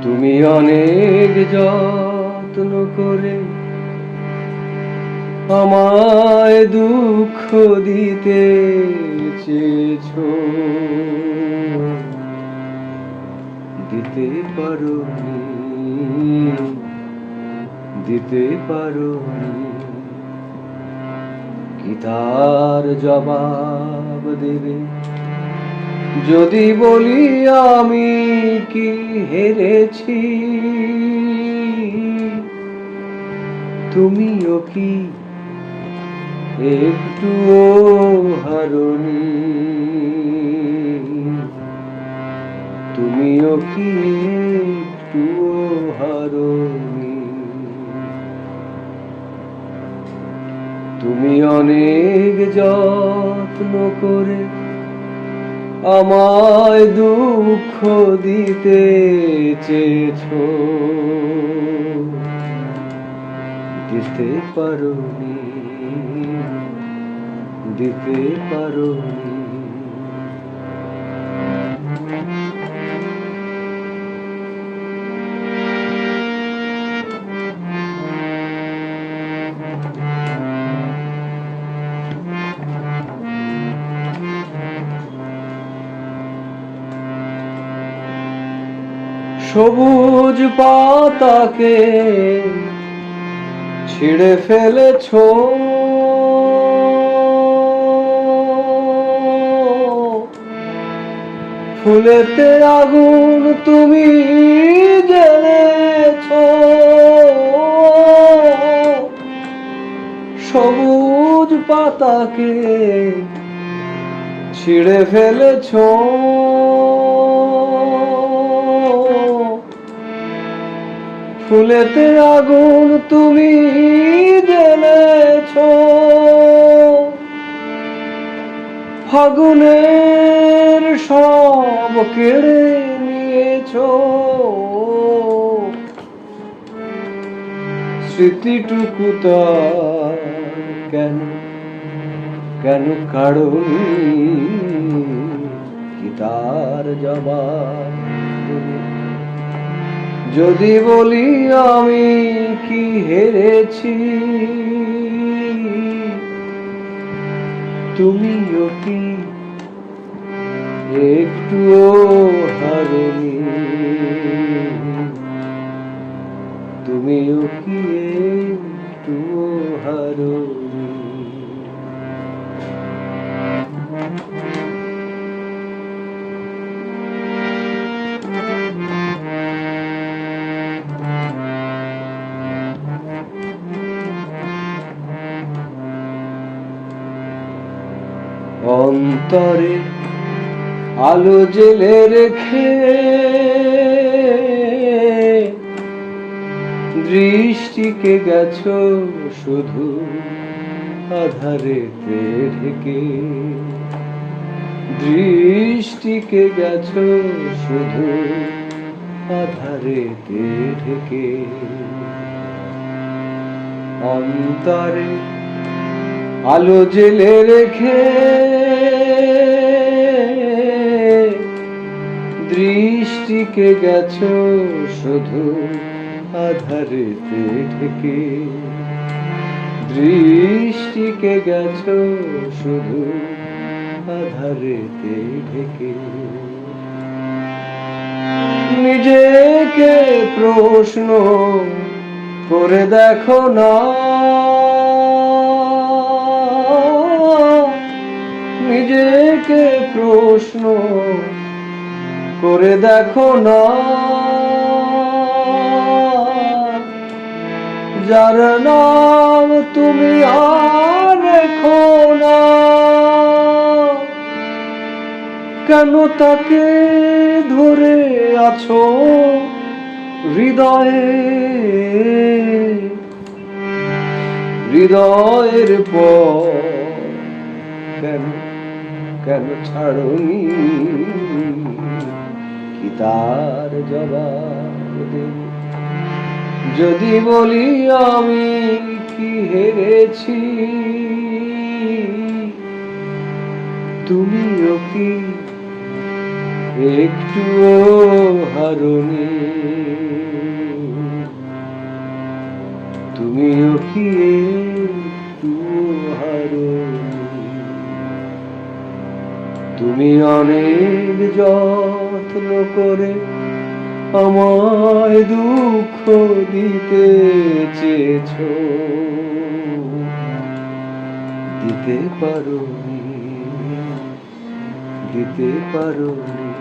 তুমি অনেক যত্ন করে আমায় দুঃখ দিতে চেয়েছো, দিতে পারোনি, দিতে পারোনি। কি তার জবাব দেবে যদি বলি আমি কি হেরেছি? তুমিও কি একটুও হারোনি? তুমিও কি একটুও হারোনি? তুমি অনেক যত্ন করে আমায় দুঃখ দিতে চেয়েছো, দিতে পারোনি, দিতে পারোনি। সবুজ পাতাকে ছিঁড়ে ফেলেছো, ফুলেতে আগুন তুমি জ্বেলেছো। সবুজ পাতাকে ছিঁড়ে ফেলেছো, ফুলেতে আগুন তুমি জ্বেলেছো। ফাগুনের সব কেড়ে নিয়েছো, স্মৃতিটুকু তার কেন কেন কাড়োনি? কি তার জবাব দেবে যদি বলি আমি কি হেরেছি? তুমিও কি একটুও হারোনি? তুমিও কি একটুও হারোনি? অন্তরে আলো জেলে রেখে দৃষ্টিকে গেছো শুধু আধারেতে ঢেকে, দৃষ্টিকে গেছো শুধু আধারেতে ঢেকে। অন্তরে আলো জেলে রেখে দৃষ্টিকে গেছো শুধু আধারেতে ঢেকে, দৃষ্টিকে গেছো শুধু আধারেতে ঢেকে। নিজেকে প্রশ্ন করে দেখো না, নিজেকে প্রশ্ন করে দেখো না। যার নাম তুমি আর রেখো না, কেন তাকে ধরে আছো হৃদয়ে? হৃদয়ের পর কেন কেন ছাড়োনি? কি তার জবাব দেবে যদি বলি আমি কি হেরেছি? তুমিও কি একটুও হারনি, তুমিও কি একটুও হারনি? তুমি অনেক যত্ন করে আমায় দুঃখ দিতে চেয়েছো, দিতে পারোনি, দিতে পারোনি।